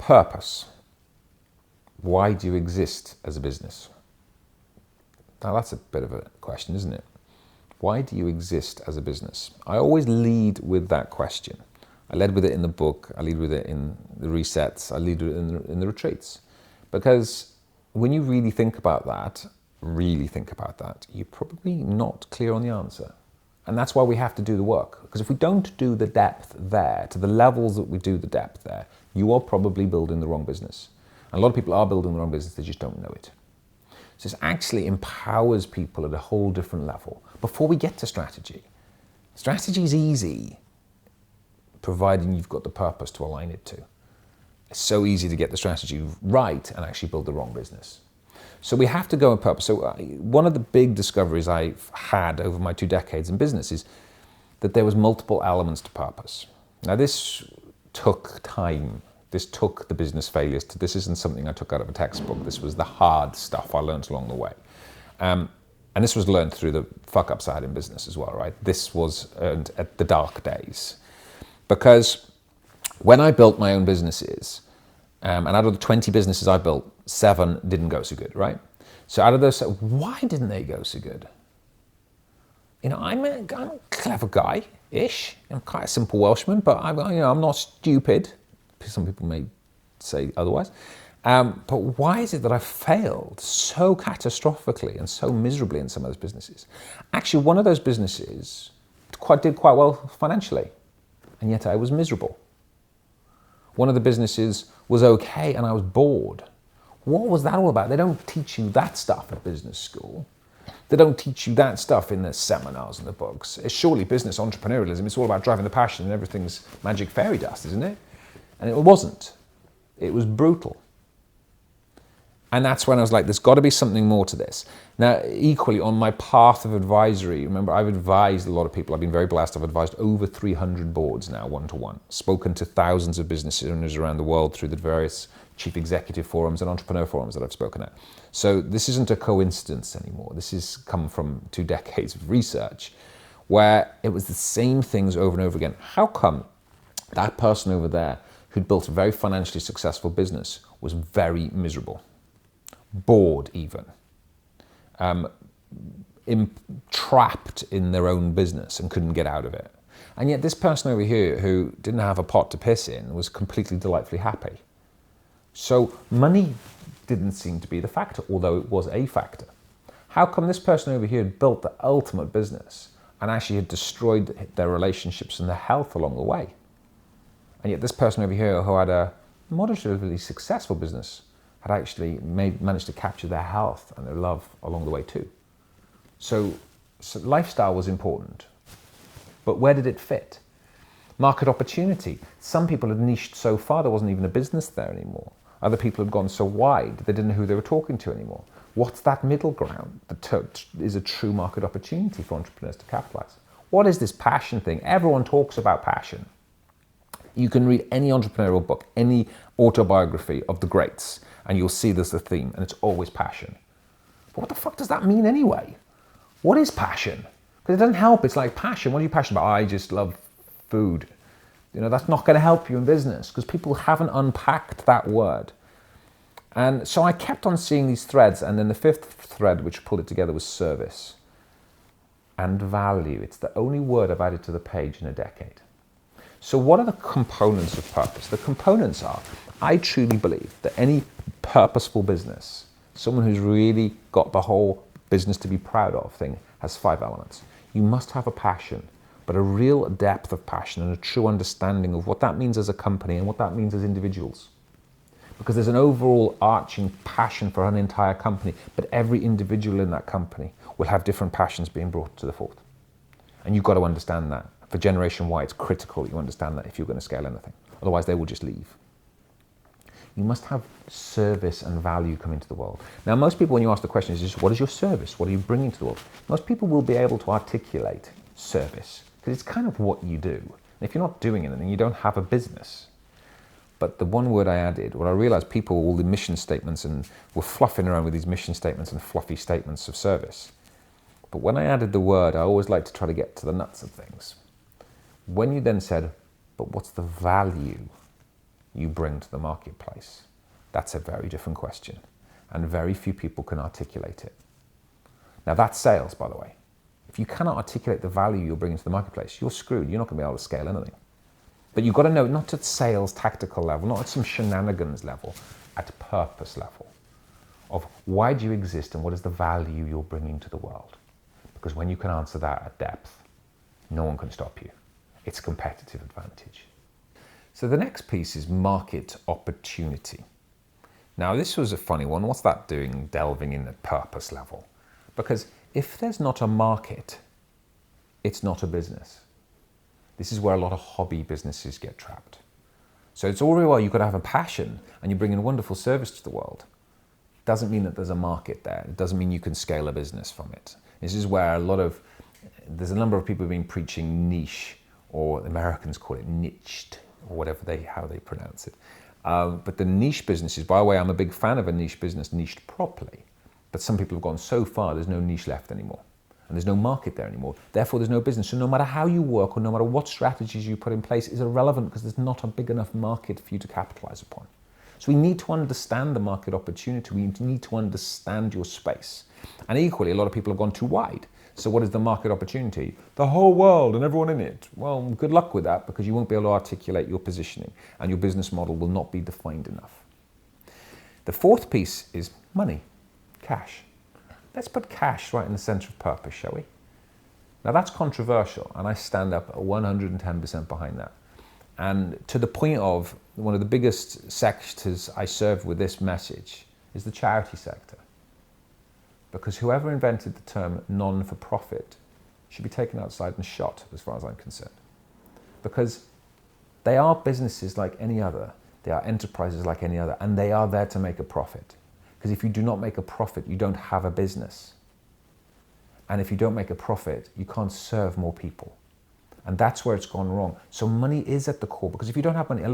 Purpose. Why do you exist as a business? Now that's a bit of a question, isn't it? Why do you exist as a business? I always lead with that question. I led with it in the book, I lead with it in the resets, I lead with it in the retreats. Because when you really think about that, you're probably not clear on the answer. And that's why we have to do the work. Because if we don't do the depth there, to the levels that we do the depth there, you are probably building the wrong business. And a lot of people are building the wrong business, they just don't know it. So this actually empowers people at a whole different level. Before we get to strategy, strategy is easy, providing you've got the purpose to align it to. It's so easy to get the strategy right and actually build the wrong business. So we have to go on purpose. So one of the big discoveries I've had over my 2 decades in business is that there was multiple elements to purpose. Now this took time. This took the business failures. This isn't something I took out of a textbook. This was the hard stuff I learned along the way. And this was learned through the fuck-ups I had in business as well, right? This was earned at the dark days. Because when I built my own businesses, and out of the 20 businesses I built, 7 didn't go so good, right? So out of those, why didn't they go so good? You know, I'm a clever guy-ish. I'm quite a simple Welshman, but I'm not stupid. Some people may say otherwise. But why is it that I failed so catastrophically and so miserably in some of those businesses? Actually, one of those businesses did quite well financially, and yet I was miserable. One of the businesses was okay, and I was bored. What was that all about? They don't teach you that stuff at business school. They don't teach you that stuff in the seminars and the books. It's surely business entrepreneurialism. It's all about driving the passion and everything's magic fairy dust, isn't it? And it wasn't. It was brutal. And that's when I was like, there's got to be something more to this. Now, equally, on my path of advisory, remember, I've advised a lot of people. I've been very blessed. I've advised over 300 boards now, one-to-one. Spoken to thousands of business owners around the world through the various chief executive forums and entrepreneur forums that I've spoken at. So this isn't a coincidence anymore. This has come from 2 decades of research where it was the same things over and over again. How come that person over there who'd built a very financially successful business was very miserable? Bored even, trapped in their own business and couldn't get out of it. And yet this person over here who didn't have a pot to piss in was completely delightfully happy. So money didn't seem to be the factor, although it was a factor. How come this person over here had built the ultimate business and actually had destroyed their relationships and their health along the way? And yet this person over here who had a moderately successful business had actually managed to capture their health and their love along the way too. So lifestyle was important, but where did it fit? Market opportunity. Some people had niched so far there wasn't even a business there anymore. Other people had gone so wide they didn't know who they were talking to anymore. What's that middle ground that is a true market opportunity for entrepreneurs to capitalize? What is this passion thing? Everyone talks about passion. You can read any entrepreneurial book, any autobiography of the greats, and you'll see there's a theme, and it's always passion. But what the fuck does that mean anyway? What is passion? Because it doesn't help. It's like passion. What are you passionate about? I just love food. You know, that's not going to help you in business because people haven't unpacked that word. And so I kept on seeing these threads, and then the 5th thread which pulled it together was service and value. It's the only word I've added to the page in a decade. So what are the components of purpose? The components are, I truly believe that any purposeful business, someone who's really got the whole business to be proud of thing, has 5 elements. You must have a passion, but a real depth of passion and a true understanding of what that means as a company and what that means as individuals. Because there's an overall arching passion for an entire company, but every individual in that company will have different passions being brought to the fore. And you've got to understand that. For Generation Y, it's critical that you understand that if you're going to scale anything. Otherwise, they will just leave. You must have service and value come into the world. Now, most people, when you ask the question, is just, what is your service? What are you bringing to the world? Most people will be able to articulate service, because it's kind of what you do. And if you're not doing anything, you don't have a business. But the one word I added, what I realized people, all the mission statements, and were fluffing around with these mission statements and fluffy statements of service. But when I added the word, I always like to try to get to the nuts of things. When you then said, but what's the value you bring to the marketplace? That's a very different question, and very few people can articulate it. Now that's sales, by the way. If you cannot articulate the value you're bringing to the marketplace, you're screwed. You're not going to be able to scale anything. But you've got to know, not at sales tactical level, not at some shenanigans level, at purpose level, of why do you exist and what is the value you're bringing to the world? Because when you can answer that at depth, no one can stop you. It's a competitive advantage. So the next piece is market opportunity. Now this was a funny one. What's that doing, delving in at purpose level? Because if there's not a market, it's not a business. This is where a lot of hobby businesses get trapped. So it's all very well, you've got to have a passion and you bring in a wonderful service to the world. Doesn't mean that there's a market there. It doesn't mean you can scale a business from it. This is where there's a number of people who've been preaching niche, or the Americans call it niched, or how they pronounce it. But the niche businesses, by the way, I'm a big fan of a niche business niched properly. But some people have gone so far, there's no niche left anymore. And there's no market there anymore. Therefore, there's no business. So no matter how you work or no matter what strategies you put in place is irrelevant because there's not a big enough market for you to capitalize upon. So we need to understand the market opportunity. We need to understand your space. And equally, a lot of people have gone too wide. So what is the market opportunity? The whole world and everyone in it. Well, good luck with that because you won't be able to articulate your positioning and your business model will not be defined enough. The fourth piece is money, cash. Let's put cash right in the center of purpose, shall we? Now that's controversial and I stand up 110% behind that. And to the point of one of the biggest sectors I serve with this message is the charity sector. Because whoever invented the term non-for-profit should be taken outside and shot, as far as I'm concerned. Because they are businesses like any other, they are enterprises like any other, and they are there to make a profit. Because if you do not make a profit, you don't have a business. And if you don't make a profit, you can't serve more people. And that's where it's gone wrong. So money is at the core, because if you don't have money,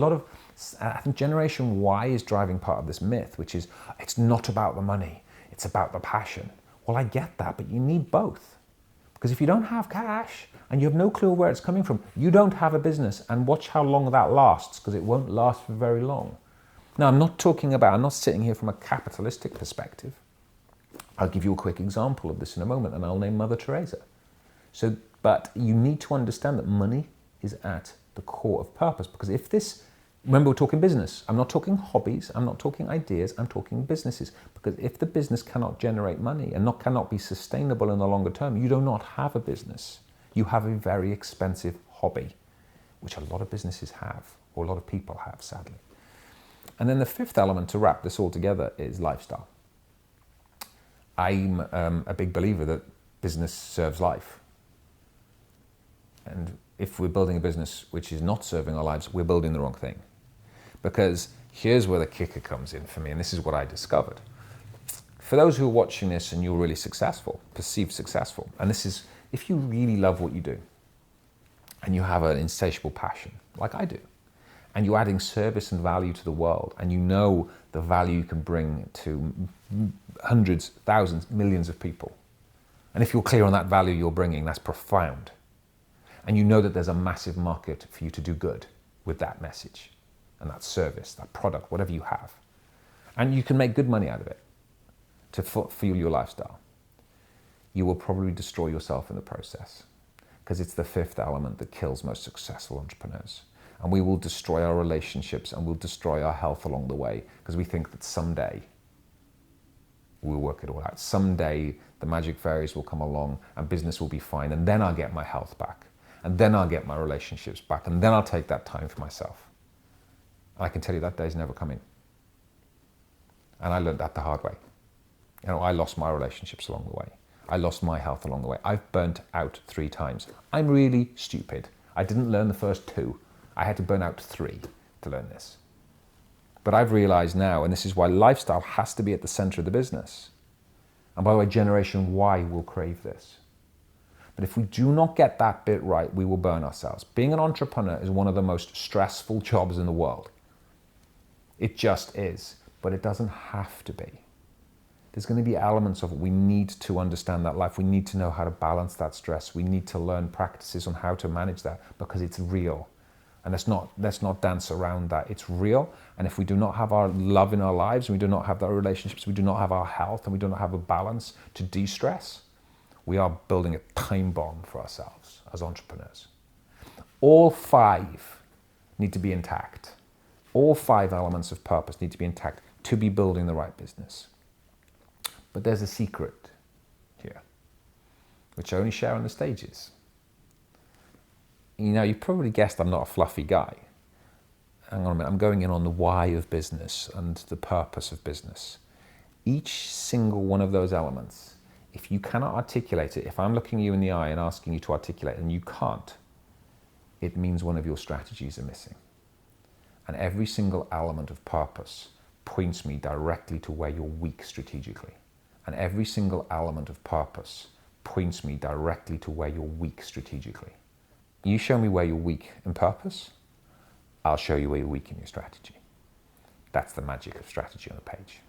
I think Generation Y is driving part of this myth, which is, it's not about the money, it's about the passion. Well, I get that, but you need both. Because if you don't have cash and you have no clue where it's coming from, you don't have a business. And watch how long that lasts, because it won't last for very long. Now, I'm not sitting here from a capitalistic perspective. I'll give you a quick example of this in a moment, and I'll name Mother Teresa. But you need to understand that money is at the core of purpose, because remember we're talking business. I'm not talking hobbies, I'm not talking ideas, I'm talking businesses. Because if the business cannot generate money and cannot be sustainable in the longer term, you do not have a business. You have a very expensive hobby, which a lot of businesses have, or a lot of people have, sadly. And then the fifth element to wrap this all together is lifestyle. I'm a big believer that business serves life. And if we're building a business which is not serving our lives, we're building the wrong thing. Because here's where the kicker comes in for me, and this is what I discovered. For those who are watching this and you're really successful, perceived successful, and this is if you really love what you do, and you have an insatiable passion, like I do, and you're adding service and value to the world, and you know the value you can bring to hundreds, thousands, millions of people. And if you're clear on that value you're bringing, that's profound. And you know that there's a massive market for you to do good with that message and that service, that product, whatever you have. And you can make good money out of it to fuel your lifestyle. You will probably destroy yourself in the process, because it's the fifth element that kills most successful entrepreneurs. And we will destroy our relationships and we'll destroy our health along the way, because we think that someday we'll work it all out. Someday the magic fairies will come along and business will be fine, and then I'll get my health back. And then I'll get my relationships back, and then I'll take that time for myself. And I can tell you that day's never coming. And I learned that the hard way. I lost my relationships along the way. I lost my health along the way. I've burnt out 3 times. I'm really stupid. I didn't learn the first 2. I had to burn out 3 to learn this. But I've realized now, and this is why lifestyle has to be at the center of the business. And by the way, Generation Y will crave this. But if we do not get that bit right, we will burn ourselves. Being an entrepreneur is one of the most stressful jobs in the world. It just is, but it doesn't have to be. There's going to be elements of it. We need to understand that life. We need to know how to balance that stress. We need to learn practices on how to manage that, because it's real. And let's not dance around that. It's real. And if we do not have our love in our lives, and we do not have our relationships, we do not have our health, and we do not have a balance to de-stress, we are building a time bomb for ourselves as entrepreneurs. All 5 need to be intact. All 5 elements of purpose need to be intact to be building the right business. But there's a secret here, which I only share on the stages. You know, you probably guessed I'm not a fluffy guy. Hang on a minute, I'm going in on the why of business and the purpose of business. Each single one of those elements, if you cannot articulate it, if I'm looking you in the eye and asking you to articulate and you can't, it means one of your strategies are missing. And every single element of purpose points me directly to where you're weak strategically. And every single element of purpose points me directly to where you're weak strategically. You show me where you're weak in purpose, I'll show you where you're weak in your strategy. That's the magic of strategy on the page.